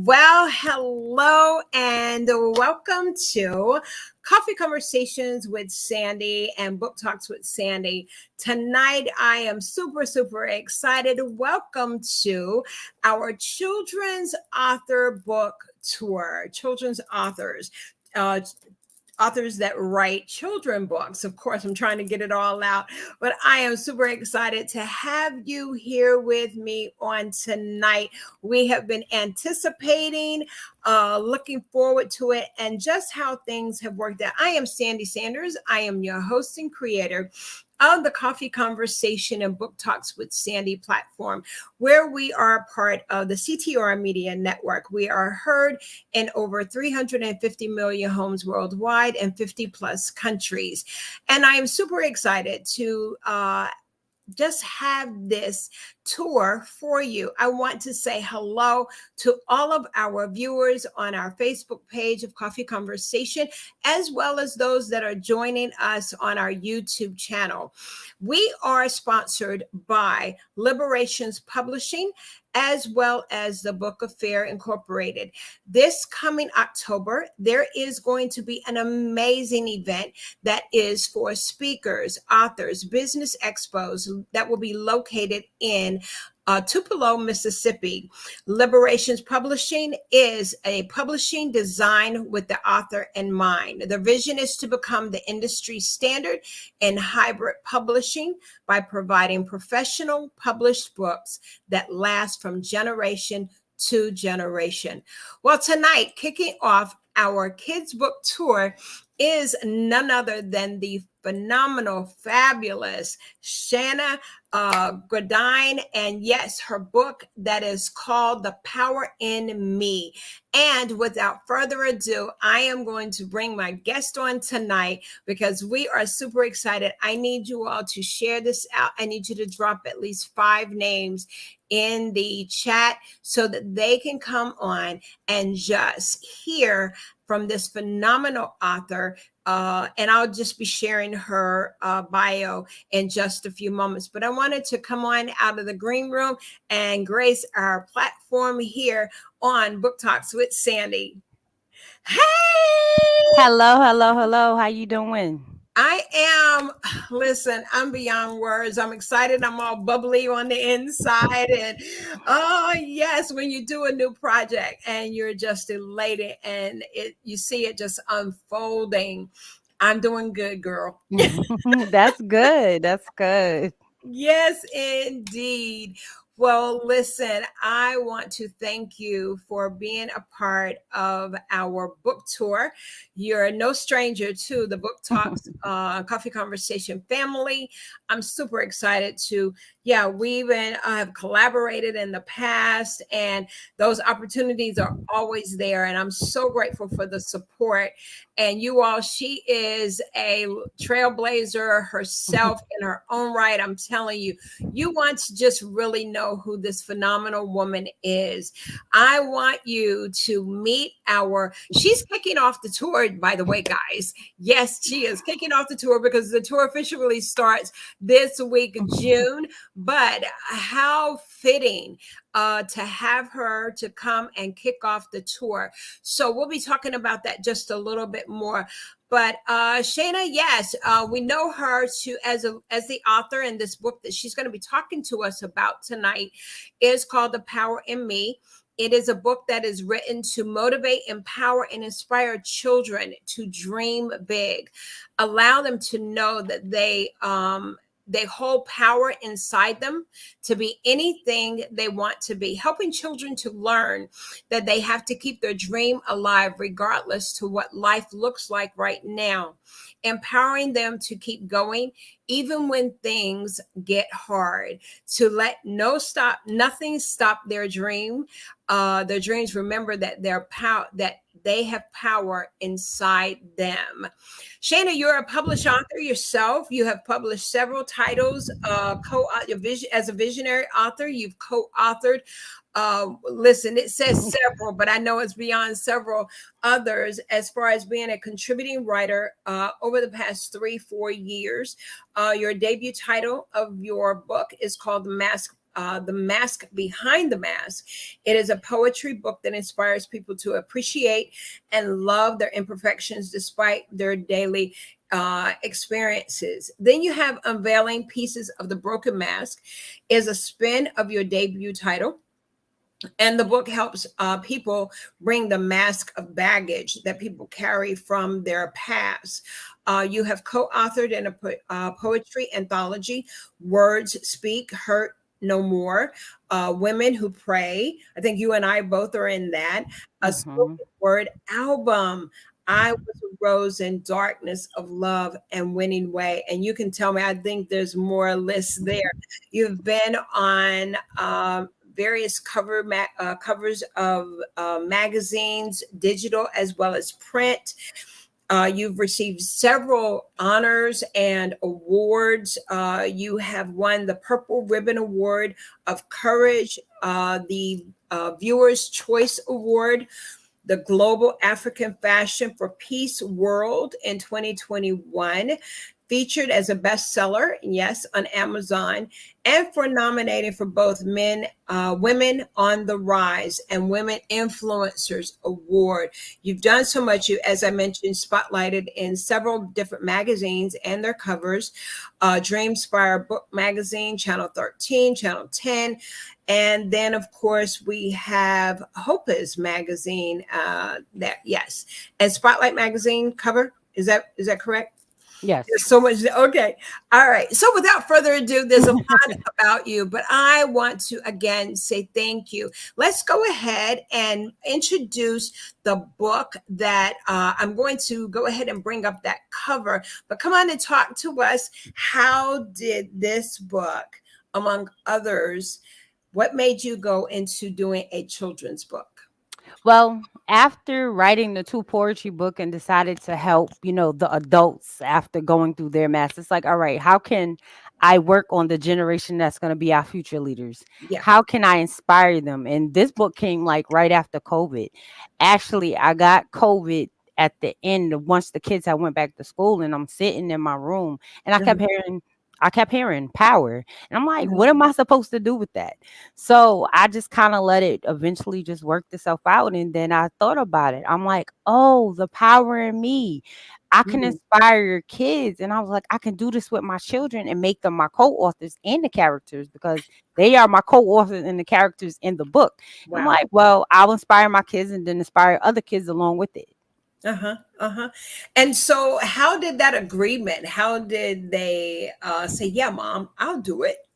Well, hello and welcome to Coffee Conversations with Sandy and Book Talks with Sandy. Tonight, I am super excited. Welcome to our children's author book tour, children's authors. Uh, Authors that write children books. Of course, I'm trying to get it all out, but I am super excited to have you here with me on tonight. We have been anticipating, looking forward to it, and just how things have worked out. I am Sandy Sanders. I am your host and creator of the Coffee Conversation and Book Talks with Sandy platform, where we are part of the CTR Media Network. We are heard in over 350 million homes worldwide and 50 plus countries. And I am super excited to just have this tour for you. I want to say hello to all of our viewers on our Facebook page of Coffee Conversation, as well as those that are joining us on our YouTube channel. We are sponsored by Liberations Publishing, as well as the Book Affair Incorporated. This coming October, there is going to be an amazing event that is for speakers, authors, business expos that will be located in Tupelo, Mississippi. Liberations Publishing is a publishing designed with the author in mind. The vision is to become the industry standard in hybrid publishing by providing professional published books that last from generation to generation. Well, tonight, kicking off our kids' book tour is none other than the phenomenal, fabulous Shana Gourdine. And yes, her book that is called The Power in Me. And without further ado, I am going to bring my guest on tonight because we are super excited. I need you all to share this out. I need you to drop at least 5 names in the chat so that they can come on and just hear from this phenomenal author. And I'll just be sharing her bio in just a few moments. But I wanted to come on out of the green room and grace our platform here on Book Talks with Sandy. Hey! Hello. How you doing? Listen, I'm beyond words. I'm excited. I'm all bubbly on the inside. And oh, yes, when you do a new project and you're just elated and you see it just unfolding. I'm doing good, girl. That's good. That's good. Yes, indeed. Well, listen, I want to thank you for being a part of our book tour. You're no stranger to the Book Talks Coffee Conversation family. I'm super excited to, we even have collaborated in the past, and those opportunities are always there. And I'm so grateful for the support. And you all, she is a trailblazer herself in her own right. I'm telling you, you want to just really know who this phenomenal woman is. I want you to meet she's kicking off the tour, by the way, guys. Yes, she is kicking off the tour because the tour officially starts this week, June. But how fitting to have her to come and kick off the tour. So we'll be talking about that just a little bit more. But Shana, yes, we know her as the author, in this book that she's going to be talking to us about tonight is called The Power in Me. It is a book that is written to motivate, empower, and inspire children to dream big. Allow them to know that they hold power inside them to be anything they want to be, helping children to learn that they have to keep their dream alive regardless to what life looks like right now, empowering them to keep going even when things get hard, to let nothing stop their dreams. Remember that that they have power inside them. Shana, you're a published author yourself. You have published several titles. As a visionary author, you've co-authored. Listen, it says several, but I know it's beyond several others as far as being a contributing writer over the past 3-4 years. Your debut title of your book is called The The Mask Behind the Mask. It is a poetry book that inspires people to appreciate and love their imperfections despite their daily experiences. Then you have Unveiling Pieces of the Broken Mask, is a spin of your debut title. And the book helps people bring the mask of baggage that people carry from their past. You have co-authored in a poetry anthology, Words Speak, Hurt No More, Women Who Pray. I think you and I both are in that. A Mm-hmm. spoken word album, I Was a Rose in Darkness of Love and Winning Way. And you can tell me, I think there's more lists there. You've been on various covers of magazines, digital as well as print. You've received several honors and awards. You have won the Purple Ribbon Award of Courage, the Viewer's Choice Award, the Global African Fashion for Peace World in 2021, featured as a bestseller, yes, on Amazon, and for nominating for both Women on the Rise and Women Influencers Award. You've done so much. You, as I mentioned, spotlighted in several different magazines and their covers. Dreamspire Book Magazine, Channel 13, Channel 10. And then, of course, we have Hopa's magazine. That yes, and Spotlight magazine cover. Is that correct? Yes. There's so much. Okay. All right. So without further ado, there's a lot about you, but I want to again say thank you. Let's go ahead and introduce the book that I'm going to go ahead and bring up that cover. But come on and talk to us. How did this book, among others, what made you go into doing a children's book? Well, after writing the two poetry book and decided to help, the adults after going through their mass, it's like, all right, how can I work on the generation that's going to be our future leaders? Yeah. How can I inspire them? And this book came like right after COVID. Actually, I got COVID at the end of once the kids had went back to school, and I'm sitting in my room and Mhm, I kept hearing power. And I'm like, mhm, what am I supposed to do with that? So I just kind of let it eventually just work itself out. And then I thought about it. I'm like, oh, the power in me. I can mhm. inspire your kids. And I was like, I can do this with my children and make them my co-authors and the characters because they are my co-authors and the characters in the book. I'm Wow. like, well, I'll inspire my kids and then inspire other kids along with it. Uh-huh. Uh-huh. And so how did that agreement, how did they say, yeah, mom, I'll do it?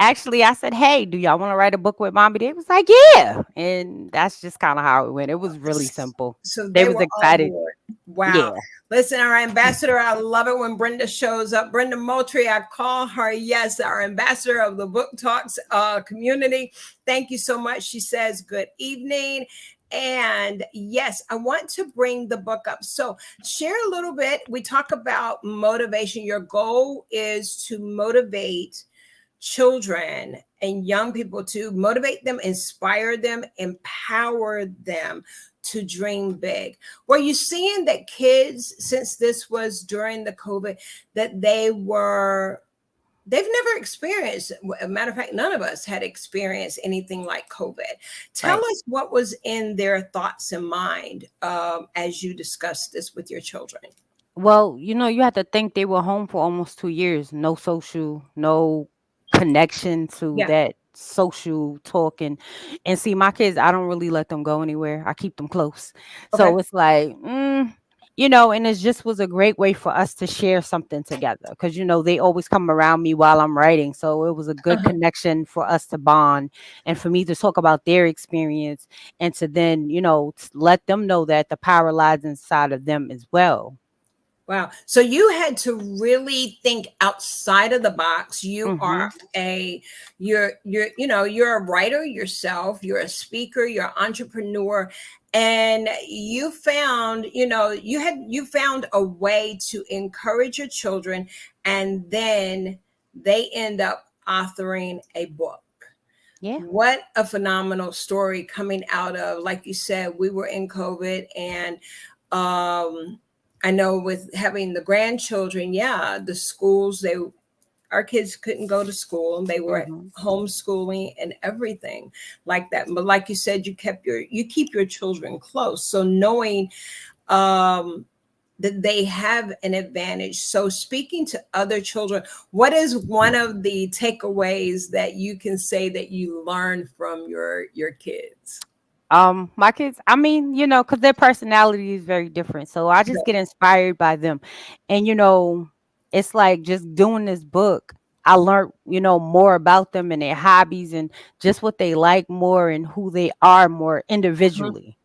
Actually, I said, hey, do y'all want to write a book with mommy? They was like, yeah. And that's just kind of how it went. It was really simple. So They they was were on excited. board. Wow. Yeah. Listen, our ambassador, I love it when Brenda shows up. Brenda Moultrie, I call her, yes, our ambassador of the Book Talks community. Thank you so much. She says, good evening. And yes, I want to bring the book up. So, share a little bit. We talk about motivation. Your goal is to motivate children and young people, to motivate them, inspire them, empower them to dream big. Were you seeing that kids, since this was during the COVID, that they've never experienced, a matter of fact, none of us had experienced anything like COVID. Tell Right. us what was in their thoughts and mind as you discussed this with your children. Well, you have to think they were home for almost 2 years. No social, no connection to Yeah. that social talking. And see, my kids, I don't really let them go anywhere. I keep them close. Okay. So it's like, and it just was a great way for us to share something together. Because, they always come around me while I'm writing. So it was a good Uh-huh. connection for us to bond and for me to talk about their experience and to then, let them know that the power lies inside of them as well. Wow. So you had to really think outside of the box. You are Mhm. you're a writer yourself, you're a speaker, you're an entrepreneur, and you found, you found a way to encourage your children, and then they end up authoring a book. Yeah. What a phenomenal story coming out of, like you said, we were in COVID, and um I know with having the grandchildren, yeah, the schools, they our kids couldn't go to school and they were Mhm. homeschooling and everything like that. But like you said, you keep your children close. So knowing um that they have an advantage. So speaking to other children, what is one of the takeaways that you can say that you learned from your kids? My kids, I mean, because their personality is very different. So I just get inspired by them. And it's like just doing this book, I learned, more about them and their hobbies and just what they like more and who they are more individually.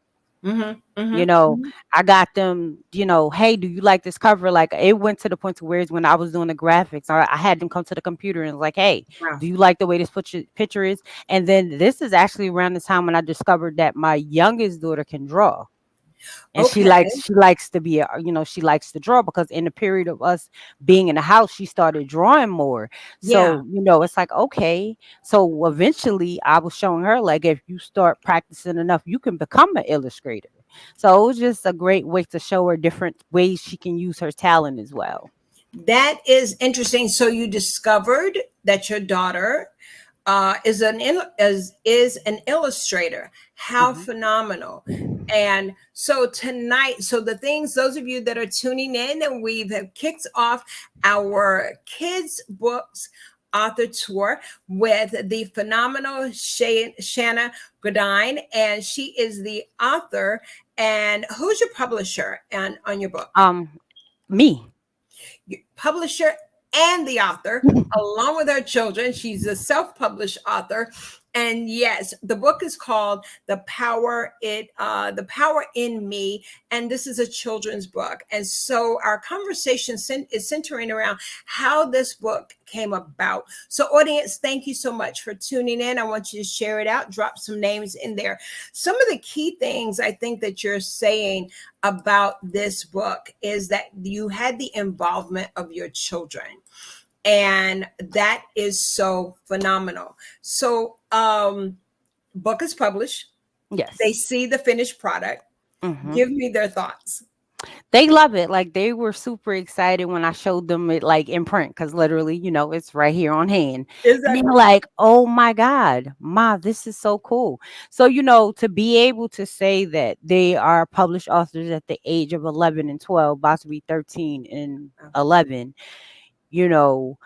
Mm-hmm, You mm-hmm, know, mm-hmm. I got them, hey, do you like this cover? Like it went to the point to where when I was doing the graphics, I had them come to the computer and was like, hey, Wow. do you like the way this picture is? And then this is actually around the time when I discovered that my youngest daughter can draw. And she Okay. likes she likes to be she likes to draw because in the period of us being in the house, she started drawing more. Yeah. So, it's like, okay. So eventually I was showing her like if you start practicing enough, you can become an illustrator. So it was just a great way to show her different ways she can use her talent as well. That is interesting. So you discovered that your daughter is an illustrator. How Mhm. phenomenal! And so tonight, so the things, those of you that are tuning in, and we've have kicked off our kids books author tour with the phenomenal Shana Gourdine, and she is the author. And who's your publisher and on your book? Me. Publisher and the author, along with her children. She's a self-published author. And yes, the book is called The Power in Me, and this is a children's book. And so our conversation is centering around how this book came about. So audience, thank you so much for tuning in. I want you to share it out, drop some names in there. Some of the key things I think that you're saying about this book is that you had the involvement of your children, and that is so phenomenal. So book is published, they Yes. see the finished product. Mhm. Give me their thoughts. They love it. Like they were super excited when I showed them it like in print because literally, it's right here on hand. And they were Exactly. like, oh my God, Ma, this is so cool. So, to be able to say that they are published authors at the age of 11 and 12, about to be 13 and 11, you know,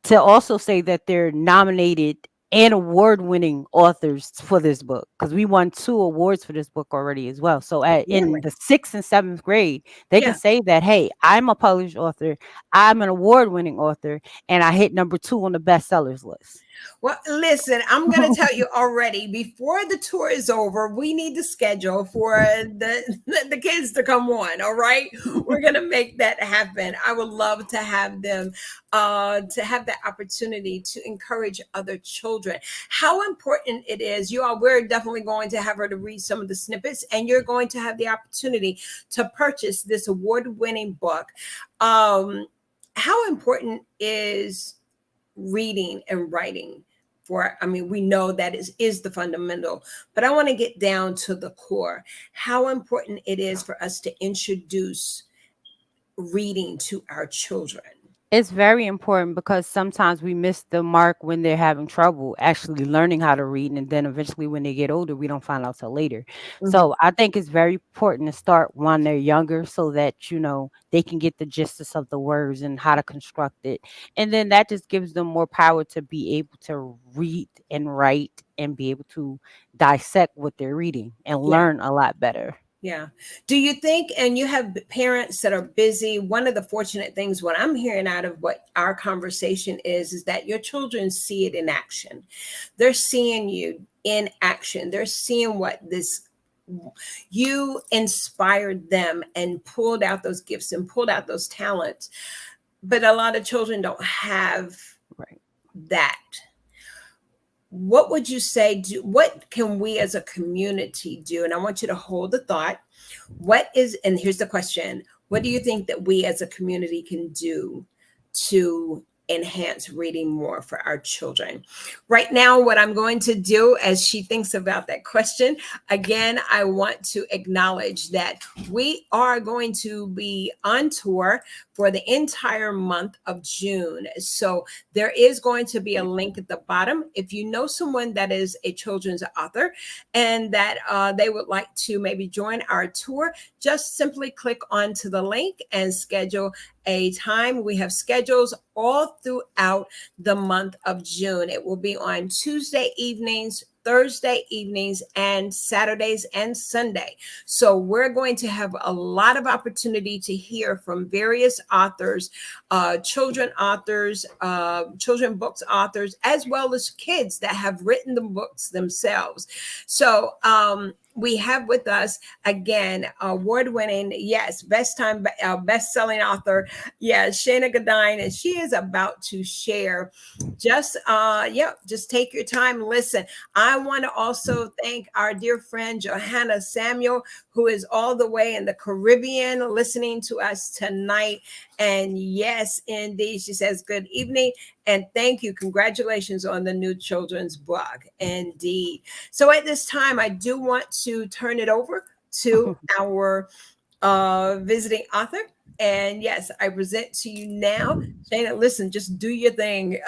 to also say that they're nominated and award-winning authors for this book because we won 2 awards for this book already as well. So in Really? the 6th and 7th grade, they can Yeah. say that, hey, I'm a published author, I'm an award-winning author, and I hit number 2 on the bestsellers list. Well, listen, I'm going to tell you already before the tour is over, we need to schedule for the kids to come on. All right. We're going to make that happen. I would love to have them, to have the opportunity to encourage other children. How important it is. We're definitely going to have her to read some of the snippets, and you're going to have the opportunity to purchase this award winning book. How important is reading and writing for, I mean, we know that is the fundamental, but I want to get down to the core, how important it is for us to introduce reading to our children. It's very important because sometimes we miss the mark when they're having trouble actually learning how to read. And then eventually, when they get older, we don't find out till later. Mhm. So I think it's very important to start when they're younger so that, they can get the gist of the words and how to construct it. And then that just gives them more power to be able to read and write and be able to dissect what they're reading and Yeah. learn a lot better. Yeah. Do you think, and you have parents that are busy, one of the fortunate things, what I'm hearing out of what our conversation is that your children see it in action. They're seeing you in action. They're seeing what this, you inspired them and pulled out those gifts and pulled out those talents. But a lot of children don't have Right. that. What would you say, what can we as a community do? And I want you to hold the thought. And here's the question, what do you think that we as a community can do to enhance reading more for our children. Right now, what I'm going to do as she thinks about that question, again, I want to acknowledge that we are going to be on tour for the entire month of June. So there is going to be a link at the bottom. If you know someone that is a children's author and that they would like to maybe join our tour, just simply click onto the link and schedule a time. We have schedules all throughout the month of June. It will be on Tuesday evenings, Thursday evenings, and Saturdays and Sunday. So we're going to have a lot of opportunity to hear from various authors, children books authors, as well as kids that have written the books themselves. So we have with us again award-winning, yes, best-selling author, yes, Shana Gourdine, and she is about to share. Just take your time, listen. I want to also thank our dear friend Johanna Samuel, who is all the way in the Caribbean listening to us tonight. And yes, indeed, she says good evening and thank you. Congratulations on the new children's book. Indeed. So at this time, I do want to turn it over to our visiting author. And yes, I present to you now, Shana. Listen, just do your thing,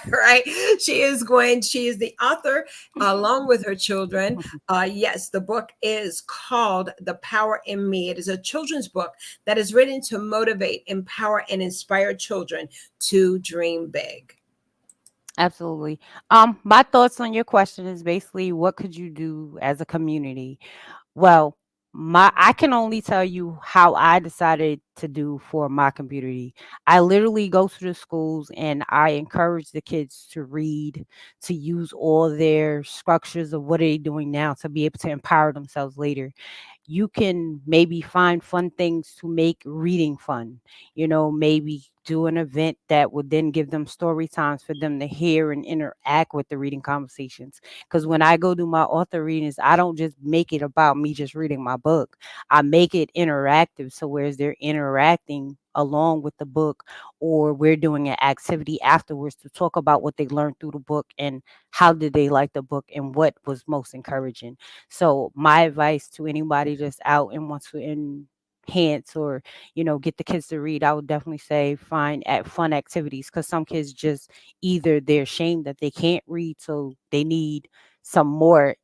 right? She is the author along with her children. Yes, the book is called The Power in Me. It is a children's book that is written to motivate, empower, and inspire children to dream big. Absolutely. My thoughts on your question is basically what could you do as a community? Well, my I can only tell you how I decided to do for my community. I literally go to the schools and I encourage the kids to read, to use all their structures of what are they doing now to be able to empower themselves later. You can maybe find fun things to make reading fun. Maybe do an event that would then give them story times for them to hear and interact with the reading conversations. Because when I go do my author readings, I don't just make it about me just reading my book. I make it interactive. So whereas they're interacting along with the book, or we're doing an activity afterwards to talk about what they learned through the book and how did they like the book and what was most encouraging. So my advice to anybody just out and wants to enhance or get the kids to read, I would definitely say find at fun activities, because some kids just either they're ashamed that they can't read, so they need some more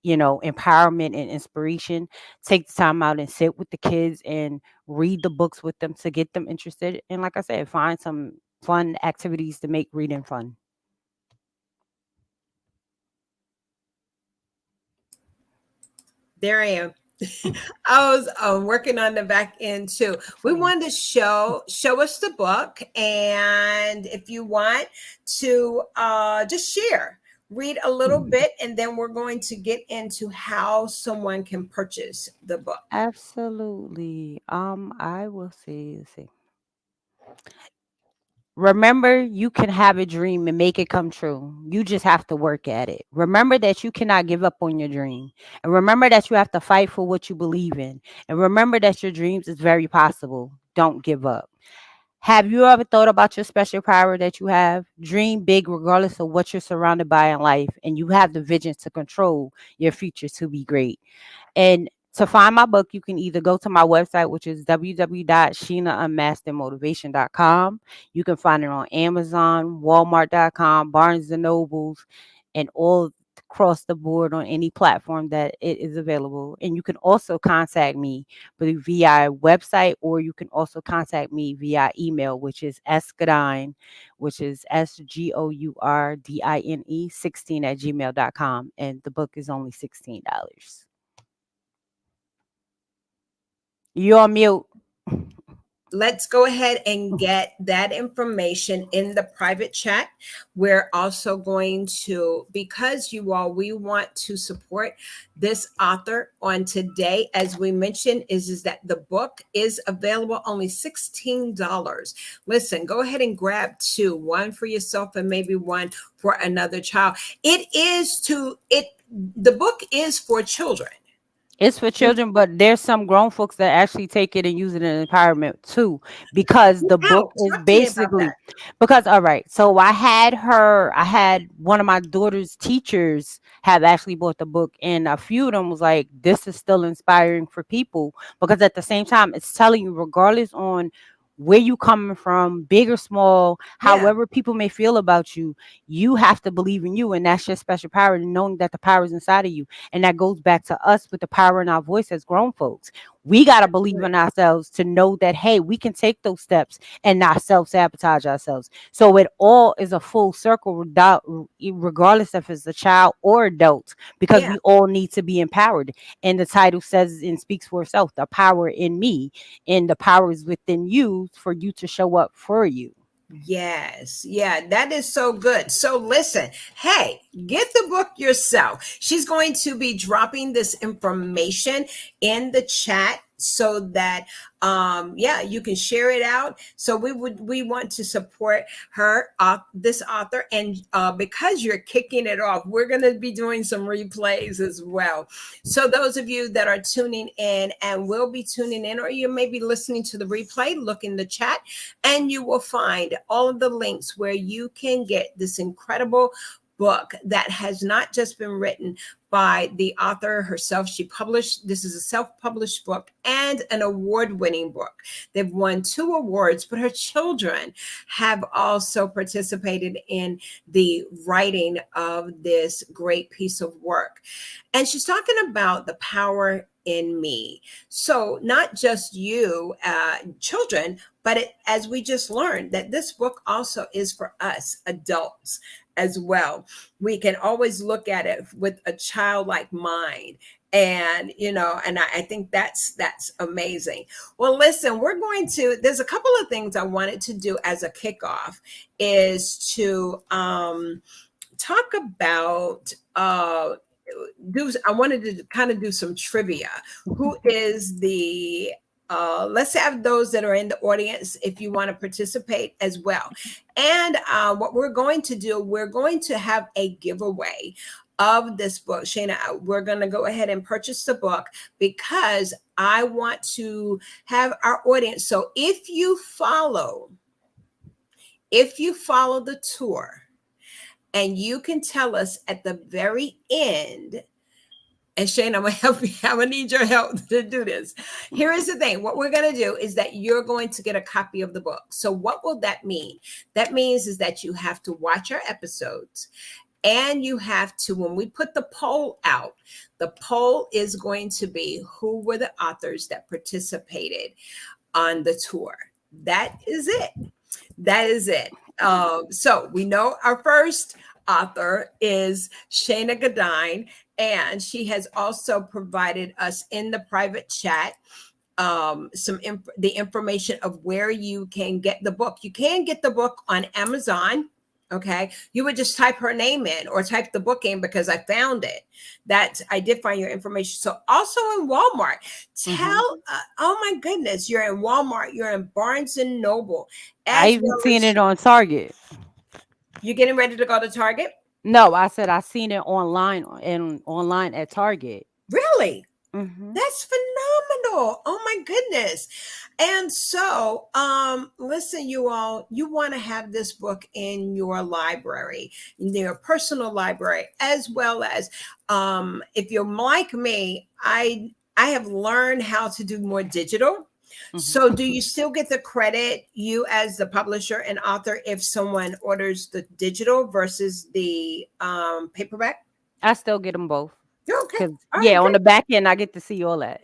empowerment and inspiration. Take the time out and sit with the kids and read the books with them to get them interested, and like I said, find some fun activities to make reading fun. There I am. I was working on the back end too. We wanted to show us the book, and if you want to just share, read a little bit, and then we're going to get into how someone can purchase the book. Absolutely. I will say, let's see. Remember, you can have a dream and make it come true. You just have to work at it. Remember that you cannot give up on your dream. And remember that you have to fight for what you believe in. And remember that your dreams is very possible. Don't give up. Have you ever thought about your special power that you have? Dream big regardless of what you're surrounded by in life. And you have the vision to control your future to be great. And to find my book, you can either go to my website, which is www.sheenaunmaskingmotivation.com. You can find it on Amazon, Walmart.com, Barnes and Nobles, and all across the board on any platform that it is available. And you can also contact me via website, or you can also contact me via email, which is sgourdine, which is SGOURDINE 16 at gmail.com. And the book is only $16. You on mute. Let's go ahead and get that information in the private chat. We're also going to, because we want to support this author on today, as we mentioned, is that the book is available only $16. Listen, go ahead and grab two, one for yourself and maybe one for another child. The book is for children. It's for children, but there's some grown folks that actually take it and use it in empowerment too, because the book How? is Talk to me about basically, that. because all right, so I had one of my daughter's teachers have actually bought the book, and a few of them was like, this is still inspiring for people, because at the same time it's telling you, regardless on where you coming from, big or small, Yeah, however people may feel about you, you have to believe in you, and that's your special power, and knowing that the power is inside of you. And that goes back to us with the power in our voice as grown folks. We got to believe in good. ourselves to know that, hey, we can take those steps and not self sabotage ourselves. So it all is a full circle, regardless if it's a child or adult, because Yeah. we all need to be empowered. And the title says and speaks for itself, the power in me, and the power is within you for you to show up for you. Yes. Yeah, that is so good. So listen, hey, get the book yourself. She's going to be dropping this information in the chat so that yeah, you can share it out. So we want to support her, this author, and because you're kicking it off, we're going to be doing some replays as well. So those of you that are tuning in and will be tuning in, or you may be listening to the replay, look in the chat and you will find all of the links where you can get this incredible book that has not just been written by the author herself. She published, this is a self-published book and an award-winning book. They've won 2 awards, but her children have also participated in the writing of this great piece of work. And she's talking about the power in me. So not just you, children, but as we just learned, that this book also is for us adults as well. We can always look at it with a childlike mind. And and I think that's amazing. Well, listen, we're going to, there's a couple of things I wanted to do as a kickoff, is to talk about I wanted to kind of do some trivia. Who is the let's have those that are in the audience if you want to participate as well. And what we're going to do, we're going to have a giveaway of this book. Shana, we're going to go ahead and purchase the book because I want to have our audience. So if you follow the tour, and you can tell us at the very end, and Shane, I'm gonna help you. I'm gonna need your help to do this. Here is the thing. What we're gonna do is that you're going to get a copy of the book. So what will that mean? That means is that you have to watch our episodes, and you have to, when we put the poll out, the poll is going to be who were the authors that participated on the tour. That is it. That is it. So we know our first author is Shana Gourdine, and she has also provided us in the private chat the information of where you can get the book. You can get the book on Amazon. Okay, you would just type her name in or type the book in because I found it. That I did find your information. So also in Walmart. Hmm. Oh my goodness, you're in Walmart, you're in Barnes and Noble, I as even well seen as it on Target. you're getting ready to go to Target. No, I said I seen it online and online at Target. Really? Hmm. That's phenomenal. Oh my goodness. And so, listen, you all, you want to have this book in your library, in your personal library, as well as if you're like me, I have learned how to do more digital. So do Hmm. you still get the credit, you as the publisher and author, if someone orders the digital versus the paperback? I still get them both. Okay. Cause All yeah, right, on great. the back end, I get to see all that.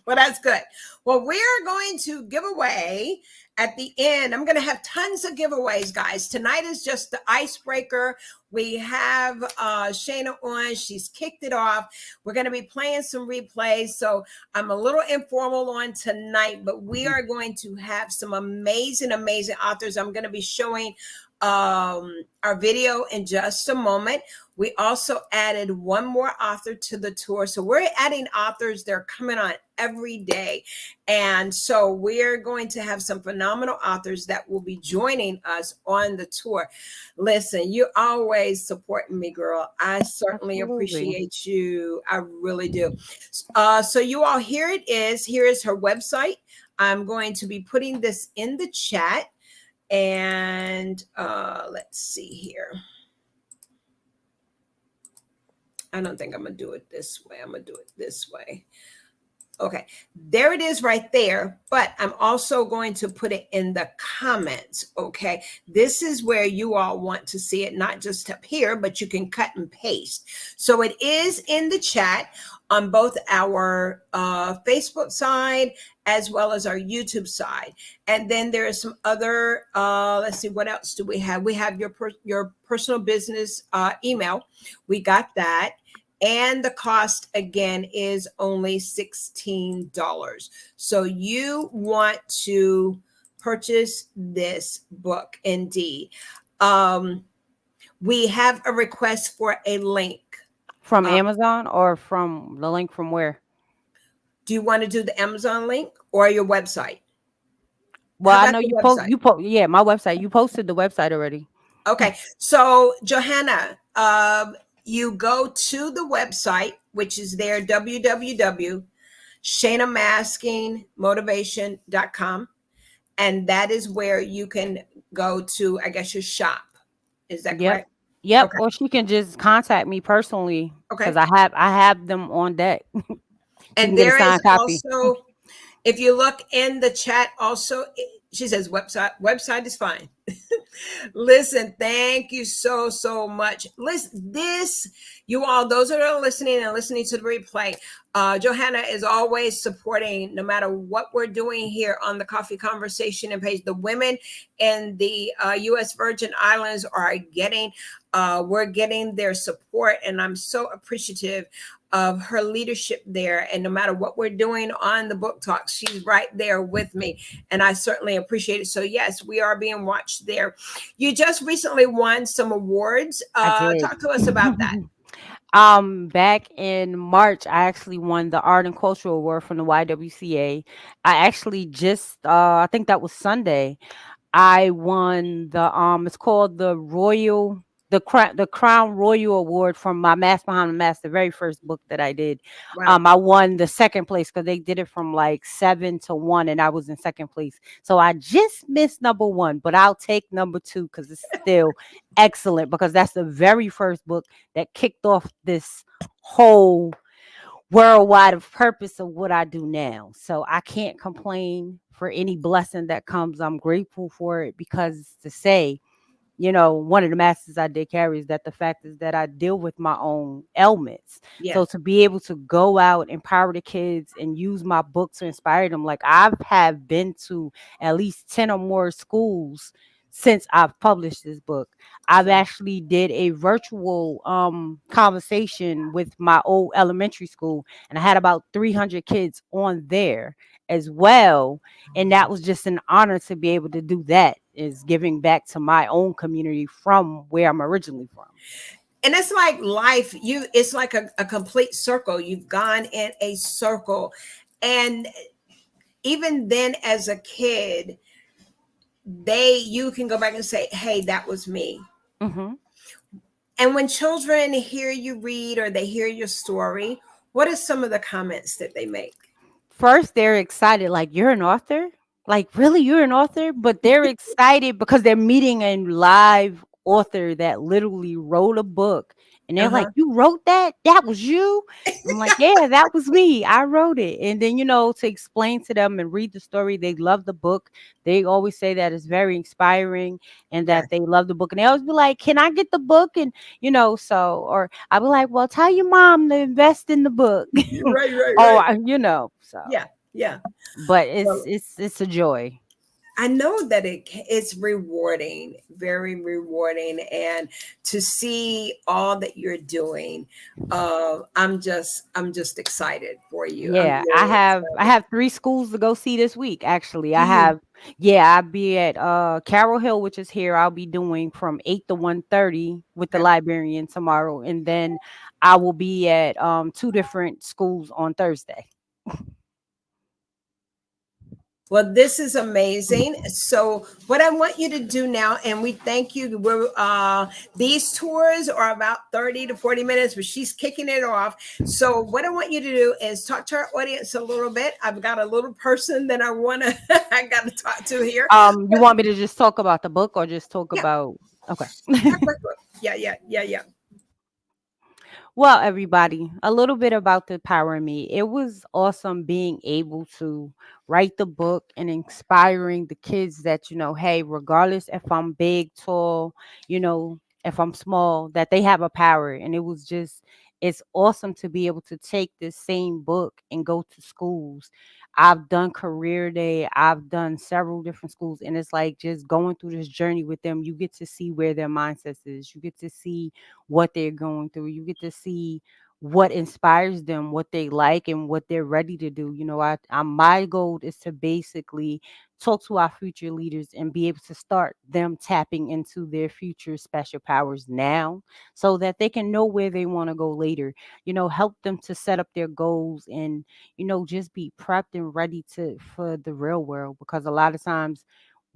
Well, that's good. Well, we're going to give away at the end. I'm going to have tons of giveaways, guys. Tonight is just the icebreaker. We have Shana on. She's kicked it off. We're going to be playing some replays. So I'm a little informal on tonight, but we are going to have some amazing, amazing authors. I'm going to be showing our video in just a moment. We also added one more author to the tour. So we're adding authors. They're coming on every day. And so we're going to have some phenomenal authors that will be joining us on the tour. Listen, you always supporting me, girl. I certainly Absolutely. appreciate you. I really do. So you all, here it is. Here is her website. I'm going to be putting this in the chat. And let's see here. I don't think I'm going to do it this way. I'm going to do it this way. Okay, there it is right there. But I'm also going to put it in the comments. Okay, this is where you all want to see it, not just up here, but you can cut and paste. So it is in the chat on both our Facebook side as well as our YouTube side. And then there is some other, let's see, what else do we have? We have your personal business email. We got that. And the cost again is only $16. So you want to purchase this book indeed. We have a request for a link. From Uh, Amazon or from the link from where? do you want to do the Amazon link or your website? Well, How I about know the you website? yeah, my website. You posted the website already. Okay. So Johanna, you go to the website, which is there, www.shanamaskingmotivation.com. And that is where you can go to, I guess, your shop. Is that Yep. correct? Yep. Okay. Or she can just contact me personally because Okay. I have them on deck. She And can get a there is signed copy. also, if you look in the chat, also, she says website is fine. Listen, thank you so much. Listen, this, you all, those that are listening and listening to the replay, Johanna is always supporting no matter what we're doing here on the Coffee Conversation and page. The women in the U.S. Virgin Islands are getting, we're getting their support, and I'm so appreciative of her leadership there. And no matter what we're doing on the book talk, she's right there with me. And I certainly appreciate it. So yes, we are being watched there. You just recently won some awards. I did. Talk to us about that. Back in March, I actually won the Art and Cultural Award from the YWCA. I actually just, I think that was Sunday. I won the it's called the Crown Royal Award from my Mass Behind the Mask, the very first book that I did. Wow. I won the second place because they did it from like 7 to 1, and I was in second place. So I just missed number one, but I'll take number two because it's still excellent because that's the very first book that kicked off this whole worldwide of purpose of what I do now. So I can't complain for any blessing that comes. I'm grateful for it because to say, one of the masters I did carry is that the fact is that I deal with my own ailments. So Yes. to be able to go out, empower the kids, and use my book to inspire them, like I have been to at least 10 or more schools since I've published this book. I've Wow. actually did a virtual conversation with my old elementary school, and I had about 300 kids on there as well, and that was just an honor to be able to do that, is giving back to my own community from where I'm originally from. And it's like life, it's like a complete circle. You've gone in a circle. And even then as a kid, you can go back and say, hey, that was me. Hmm. And when children hear you read or they hear your story, what are some of the comments that they make? First, they're excited, like, you're an author? Like, really, you're an author? But they're excited because they're meeting a live author that literally wrote a book. And they're like, Uh-huh. you wrote that? That was you? I'm like, yeah, that was me. I wrote it. And then, to explain to them and read the story, they love the book. They always say that it's very inspiring and Yes. that they love the book. And they always be like, can I get the book? And, or I'll be like, well, tell your mom to invest in the book. Right, right, Oh, right. so, Yeah, yeah. but Well, it's a joy. I know that it's rewarding, very rewarding, and to see all that you're doing, I'm just excited for you. I'm Yeah, I really have I excited. have 3 schools to go see this week, actually. Do you? I'll be at, Carroll Hill, which is here. I'll be doing from 8 to 1:30 with the Okay. librarian tomorrow, and then I will be at, 2 different schools on Thursday. Well, this is amazing. So, what I want you to do now, and we thank you. These tours are about 30 to 40 minutes, but she's kicking it off. So, what I want you to do is talk to our audience a little bit. I've got a little person that I want to, I got to talk to here. You want me to just talk about the book or just talk Yeah, about okay. yeah, quick, quick. Yeah, yeah, yeah, yeah. Well, everybody, a little bit about the Power in Me. It was awesome being able to write the book and inspiring the kids that, hey, regardless if I'm big, tall, if I'm small, that they have a power. And it's awesome to be able to take this same book and go to schools. I've done career day, I've done several different schools, and it's like just going through this journey with them. You get to see where their mindset is, you get to see what they're going through. You get to see what inspires them, what they like, and what they're ready to do. My goal is to basically talk to our future leaders and be able to start them tapping into their future special powers now so that they can know where they want to go later. Help them to set up their goals and, just be prepped and ready to for the real world, because a lot of times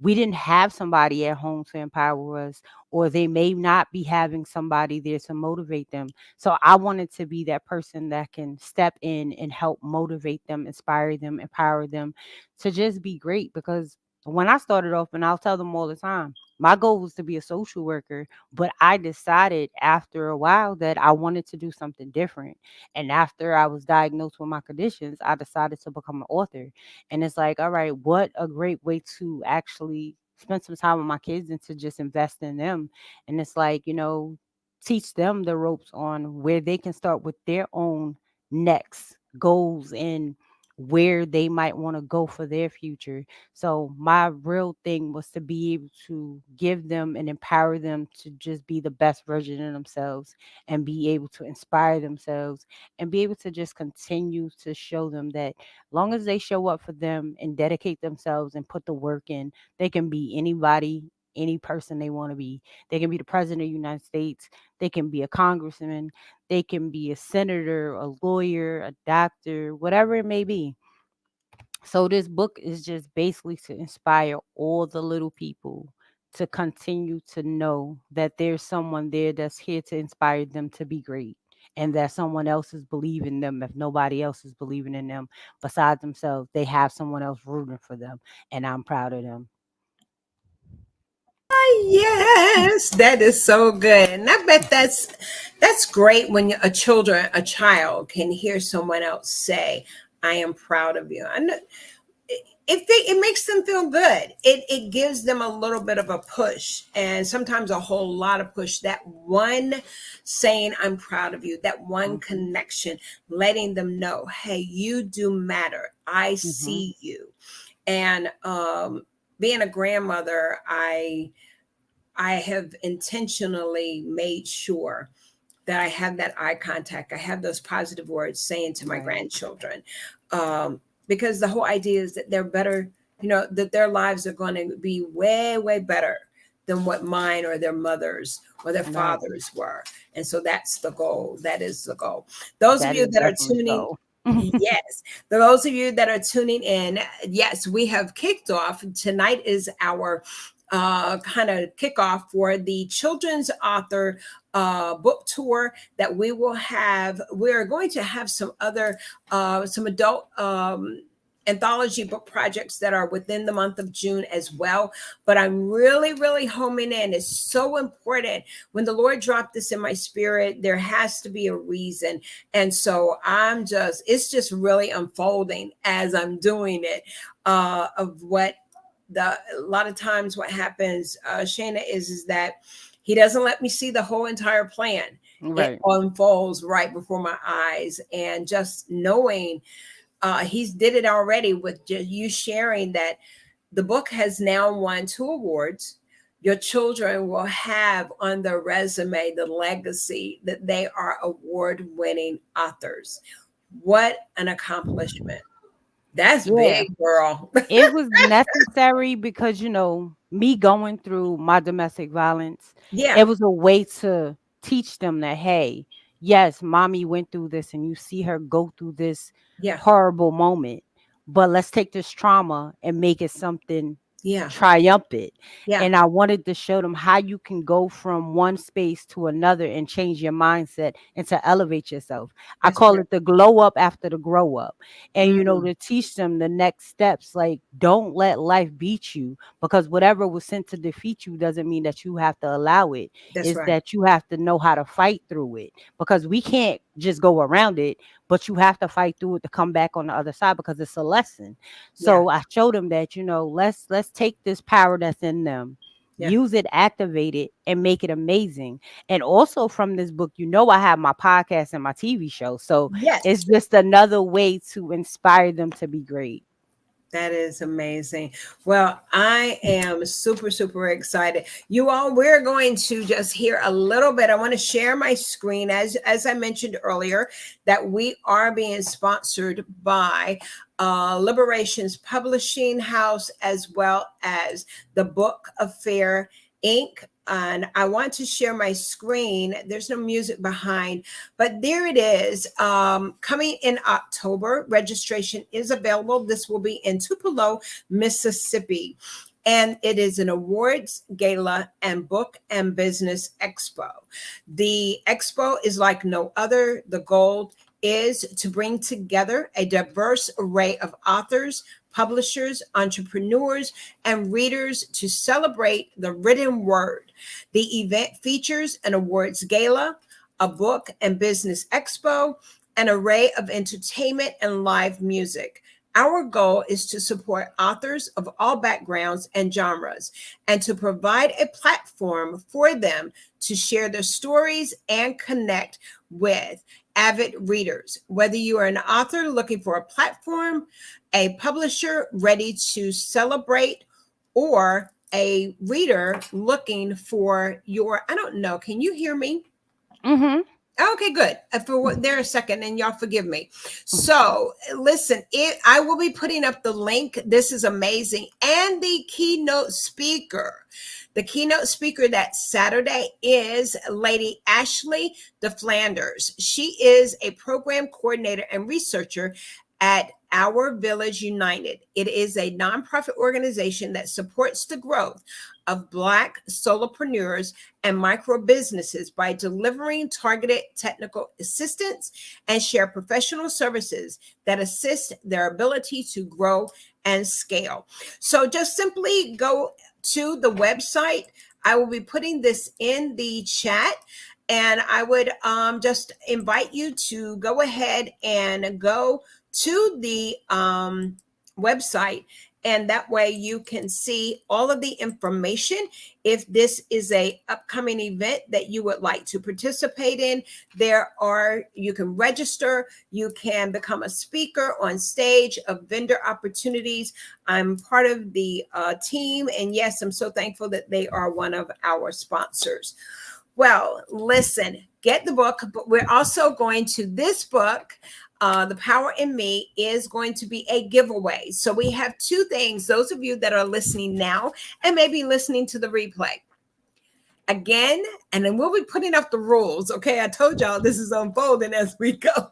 we didn't have somebody at home to empower us, or they may not be having somebody there to motivate them. So I wanted to be that person that can step in and help motivate them, inspire them, empower them to just be great. Because when I started off, and I'll tell them all the time, my goal was to be a social worker, but I decided after a while that I wanted to do something different. And after I was diagnosed with my conditions, I decided to become an author. And it's like, all right, what a great way to actually spend some time with my kids and to just invest in them. And it's like, teach them the ropes on where they can start with their own next goals and where they might want to go for their future. So my real thing was to be able to give them and empower them to just be the best version of themselves and be able to inspire themselves and be able to just continue to show them that long as they show up for them and dedicate themselves and put the work in, they can be anybody, any person they want to be. They can be the president of the United States. They can be a congressman. They can be a senator, a lawyer, a doctor, whatever it may be. So this book is just basically to inspire all the little people to continue to know that there's someone there that's here to inspire them to be great, and that someone else is believing them. If nobody else is believing in them besides themselves, they have someone else rooting for them, and I'm proud of them. Yes, that is so good, and I bet that's great when a child can hear someone else say, "I am proud of you." I know it makes them feel good. It gives them a little bit of a push, and sometimes a whole lot of push. That one saying, "I'm proud of you," that one Hmm. connection, letting them know, "Hey, you do matter. I Hmm. see you." And being a grandmother, I have intentionally made sure that I have that eye contact. I have those positive words saying to my Right. grandchildren, because the whole idea is that they're better, that their lives are going to be way, way better than what mine or their mothers or their Right. fathers were. And so that's the goal. That is the goal. Those of That you is that are definitely tuning, so. yes, those of you that are tuning in, yes, we have kicked off. Tonight is our kind of kickoff for the children's author book tour that we will have. We're going to have some adult anthology book projects that are within the month of June as well. But I'm really, really homing in. It's so important. When the Lord dropped this in my spirit, there has to be a reason. And so it's just really unfolding as I'm doing it, of what a lot of times what happens, Shana, is that he doesn't let me see the whole entire plan. It Right. unfolds right before my eyes, and just knowing he's did it already with just you sharing that The book has now won 2 awards. Your children will have on their resume the legacy that they are award winning authors. What an accomplishment! That's Yeah. big, girl. It was necessary because, me going through my domestic violence, Yeah, it was a way to teach them that, hey, yes, mommy went through this and you see her go through this yeah, horrible moment, but let's take this trauma and make it something yeah, triumphant. yeah. And I wanted to show them how you can go from one space to another and change your mindset and to elevate yourself. I That's call right. it the glow up after the grow up. And Mm, to teach them the next steps, like, don't let life beat you, because whatever was sent to defeat you doesn't mean that you have to allow it. that's Is right. that you have to know how to fight through it, because we can't just go around it, but you have to fight through it to come back on the other side, because it's a lesson. Yeah, So I showed them that, let's take this power that's in them, yeah. use it, activate it, and make it amazing. And also from this book, I have my podcast and my TV show. So it's Yes. just another way to inspire them to be great. That is amazing. Well, I am super, super excited. You all, we're going to just hear a little bit. I want to share my screen as I mentioned earlier that we are being sponsored by Liberations Publishing House as well as the Book Affair Inc. And I want to share my screen. There's no music behind, but there it is. Coming in October, registration is available. This will be in Tupelo, Mississippi. And it is an awards gala and book and business expo. The expo is like no other. The goal is to bring together a diverse array of authors, publishers, entrepreneurs, and readers to celebrate the written word. The event features an awards gala, a book and business expo, an array of entertainment and live music. Our goal is to support authors of all backgrounds and genres and to provide a platform for them to share their stories and connect with avid readers. Whether you are an author looking for a platform, a publisher ready to celebrate, or a reader looking for your, I don't know, can you hear me? Mm-hmm. Okay, good. For what there a second, and y'all forgive me. So, listen, I will be putting up the link. This is amazing, and the keynote speaker. The keynote speaker that Saturday is Lady Ashley DeFlanders. She is a program coordinator and researcher at Our Village United. It is a nonprofit organization that supports the growth of Black solopreneurs and micro businesses by delivering targeted technical assistance and share professional services that assist their ability to grow and scale. So just simply go to the website. I will be putting this in the chat. And I would just invite you to go ahead and go to the website, and that way you can see all of the information. If this is a upcoming event that you would like to participate in, you can register, you can become a speaker on stage of vendor opportunities. I'm part of the team, and yes, I'm so thankful that they are one of our sponsors. Well, listen, get the book, but we're also going to this book. The Power in Me is going to be a giveaway. So we have 2 things. Those of you that are listening now and maybe listening to the replay again, and then we'll be putting up the rules. Okay, I told y'all this is unfolding as we go.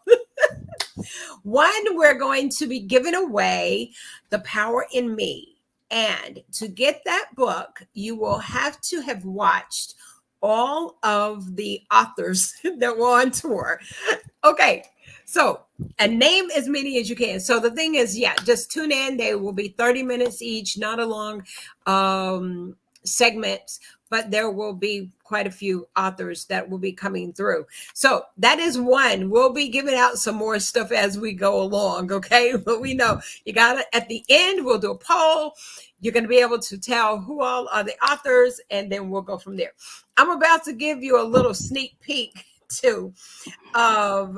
One, we're going to be giving away The Power in Me. And to get that book, you will have to have watched all of the authors that were on tour. Okay, so and name as many as you can. So the thing is, yeah, just tune in. They will be 30 minutes each, not a long segments, but there will be quite a few authors that will be coming through. So that is one. We'll be giving out some more stuff as we go along. Okay, but we know you got it. At the end, we'll do a poll. You're going to be able to tell who all are the authors, and then we'll go from there. I'm about to give you a little sneak peek too of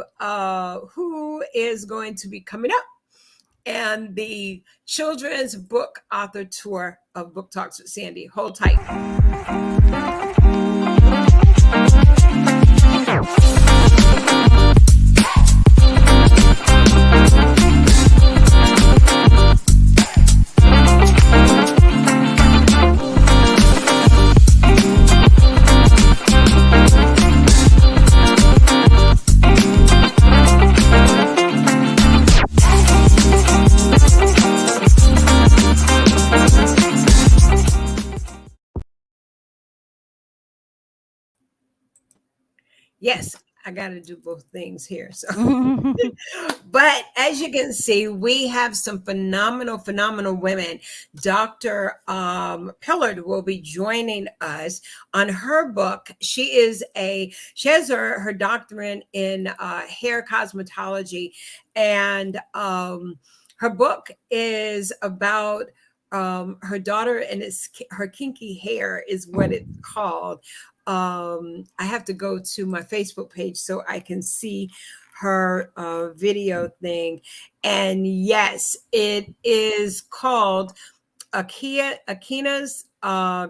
who is going to be coming up. and the children's book author tour of Book Talks with Sandy. Hold tight. Yes, I got to do both things here. So, but as you can see, we have some phenomenal women. Dr. Pillard will be joining us on her book. She has her doctorate in hair cosmetology, and her book is about her daughter and her kinky hair is what it's called. I have to go to my Facebook page so I can see her video thing. And yes, it is called Akina's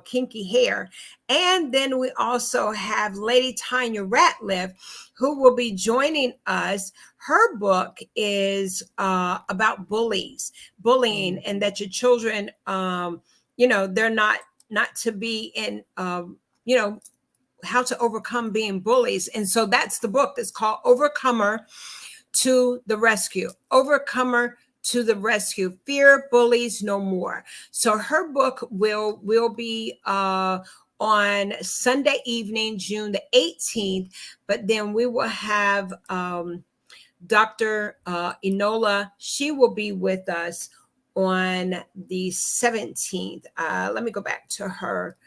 Kinky Hair. And then we also have Lady Tanya Ratliff, who will be joining us. Her book is about bullying, and that your children, they're not to be in, how to overcome being bullies. And so that's the book that's called Overcomer to the Rescue. Overcomer to the Rescue. Fear bullies no more. So her book will be on Sunday evening, June the 18th. But then we will have Dr. Enola. She will be with us on the 17th. Let me go back to her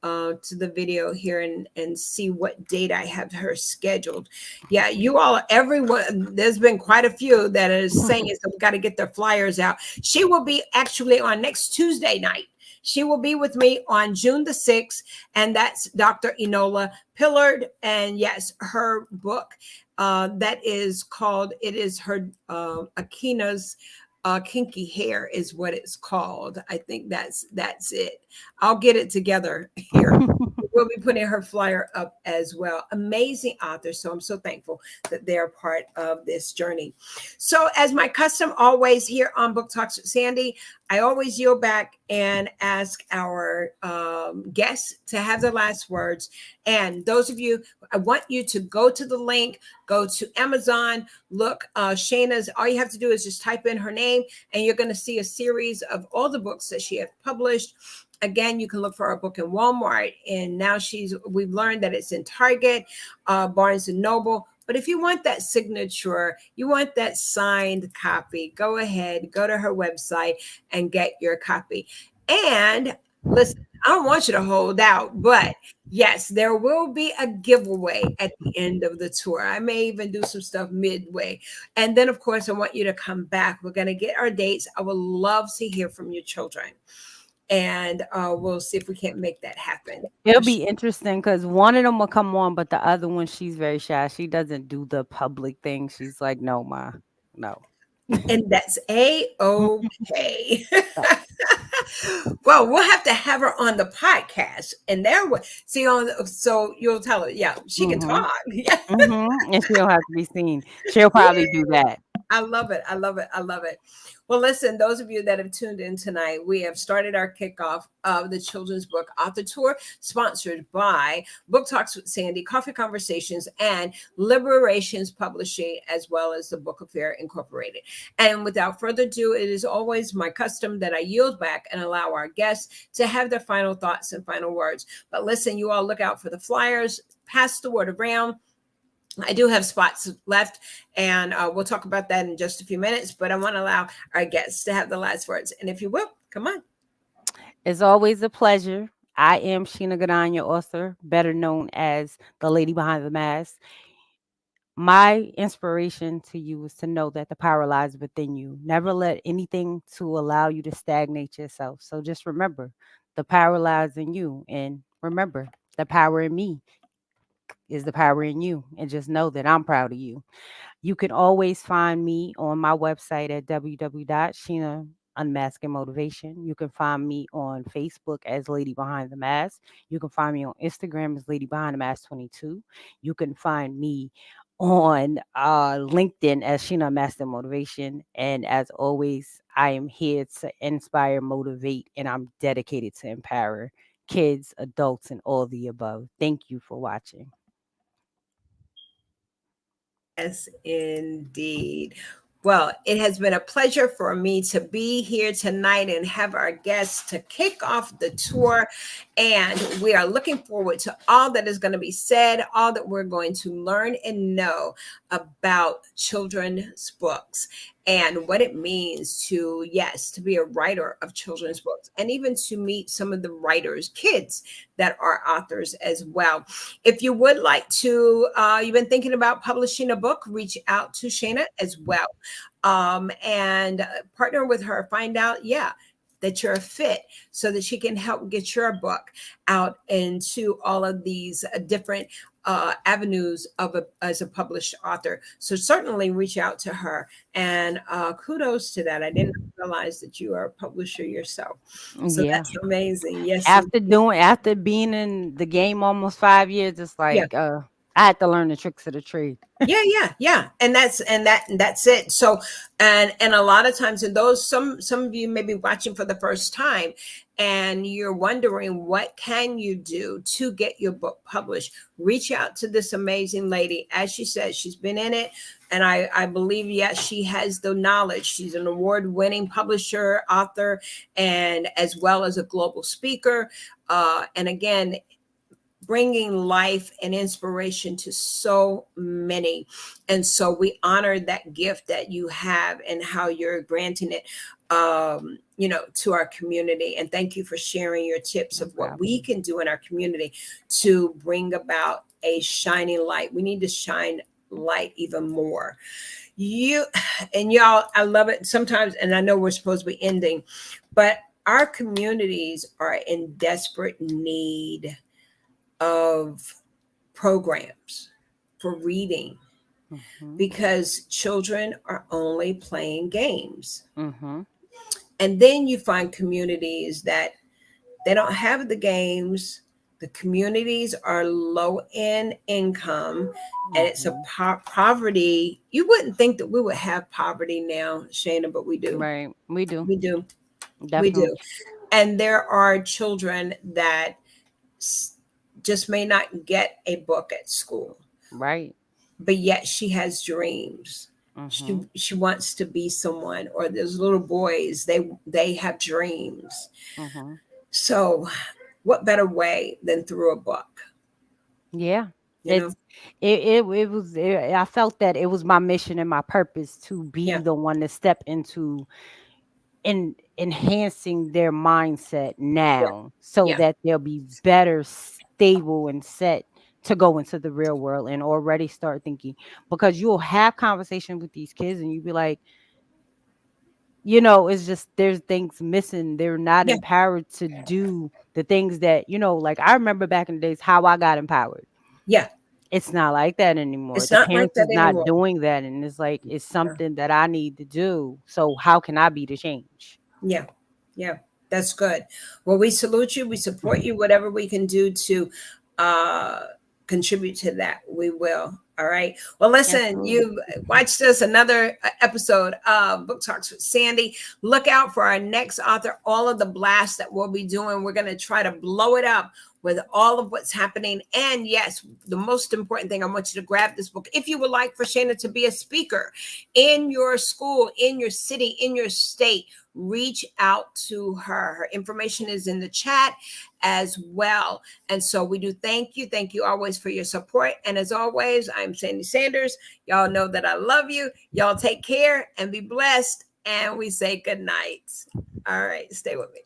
to the video here and see what date I have her scheduled. Yeah, you all, everyone, there's been quite a few that are saying so we got to get their flyers out. She will be actually on next Tuesday night. She will be with me on June the 6th, and that's Dr. Enola Pillard. And yes, her book that is called, it is her Akina's Kinky Hair is what it's called. I think that's it. I'll get it together here. We'll be putting her flyer up as well. Amazing author. So I'm so thankful that they're part of this journey. So as my custom always here on Book Talks with Sandy, I always yield back and ask our guests to have the last words. And those of you, I want you to go to the link, go to Amazon, look, Shana's, all you have to do is just type in her name and you're going to see a series of all the books that she has published. Again, you can look for our book in Walmart, and now we've learned that it's in Target, Barnes and Noble. But if you want that signature, you want that signed copy, go ahead, go to her website and get your copy. And listen, I don't want you to hold out, but yes, there will be a giveaway at the end of the tour. I may even do some stuff midway. And then, of course, I want you to come back. We're going to get our dates. I would love to hear from your children. And we'll see if we can't make that happen. It'll be interesting because one of them will come on, but the other one, she's very shy. She doesn't do the public thing. She's like, no, ma, no. And that's A-OK. Well, we'll have to have her on the podcast, and so you'll tell her, yeah, she can talk. Yeah. And she don't have to be seen. She'll probably do that. I love it. I love it. I love it. Well, listen, those of you that have tuned in tonight, we have started our kickoff of the Children's Book Author Tour, sponsored by Book Talks with Sandy, Coffee Conversations, and Liberations Publishing, as well as the Book Affair Incorporated. And without further ado, it is always my custom that I yield back and allow our guests to have their final thoughts and final words. But listen, you all look out for the flyers, pass the word around. I do have spots left, and we'll talk about that in just a few minutes, but I want to allow our guests to have the last words. And if you will, come on. It's always a pleasure. I am Shana Gourdine, your author, better known as the lady behind the mask. My inspiration to you is to know that the power lies within you. Never let anything to allow you to stagnate yourself. So just remember, the power lies in you. And remember, the power in me. is the power in you. And just know that I'm proud of you. You can always find me on my website at www.sheena Unmasking Motivation. You can find me on Facebook as Lady Behind the Mask. You can find me on Instagram as Lady Behind the Mask 22. You can find me on LinkedIn as Sheena Master Motivation. And as always, I am here to inspire, motivate, and I'm dedicated to empower kids, adults, and all the above. Thank you for watching. Yes, indeed. Well, it has been a pleasure for me to be here tonight and have our guests to kick off the tour. And we are looking forward to all that is going to be said, all that we're going to learn and know about children's books and what it means to, yes, to be a writer of children's books and even to meet some of the writers, kids that are authors as well. If you would like to, you've been thinking about publishing a book, reach out to Shana as well, and partner with her. Find out, yeah, that you're a fit so that she can help get your book out into all of these different avenues of as a published author. So certainly reach out to her, and kudos to that. I didn't realize that you are a publisher yourself. So Yeah. that's amazing. Yes. After being in the game almost 5 years, it's Yeah. like I had to learn the tricks of the trade. Yeah, and that's it. So, and a lot of times, and those some of you may be watching for the first time, and you're wondering what can you do to get your book published. Reach out to this amazing lady. As she said, she's been in it, and I believe, yes, she has the knowledge. She's an award-winning publisher, author, and as well as a global speaker. And again, bringing life and inspiration to so many. And so we honor that gift that you have and how you're granting it, to our community. And thank you for sharing your tips No of what we problem. can do in our community to bring about a shining light. We need to shine light even more. You and y'all, I love it sometimes, and I know we're supposed to be ending, but our communities are in desperate need of programs for reading Mhm. because children are only playing games. Mhm. And then you find communities that they don't have the games. The communities are low in income and it's a Mhm. poverty. You wouldn't think that we would have poverty now, Shana, but we do. Right. We do. We do. We Definitely. do. And there are children that just may not get a book at school, Right. but yet she has dreams. she Mhm. she wants to be someone, or those little boys, they have dreams. Mhm. So what better way than through a book, Yeah. you know? It's I felt that it was my mission and my purpose to be Yeah, the one to step into enhancing their mindset yeah, now so yeah, that they'll be better stable and set to go into the real world and already start thinking, because you'll have conversation with these kids and you'll be like, it's just there's things missing. They're not yeah, empowered to do the things that, like I remember back in the days how I got empowered. yeah. It's not like that anymore. It's The not like parents that is not anymore. doing that, and it's like it's Yeah. something that I need to do. So how can I be the change? Yeah, yeah, that's good. Well, we salute you. We support you. Whatever we can do to uh, contribute to that, we will. All right. Well, listen, Absolutely. you've watched us another episode of Book Talks with Sandy. Look out for our next author, all of the blasts that we'll be doing. We're going to try to blow it up with all of what's happening. And yes, the most important thing, I want you to grab this book. If you would like for Shana to be a speaker in your school, in your city, in your state, reach out to her. Her information is in the chat as well. And so we do thank you. Thank you always for your support. And as always, I'm Sandy Sanders. Y'all know that I love you. Y'all take care and be blessed. And we say good night. All right, stay with me.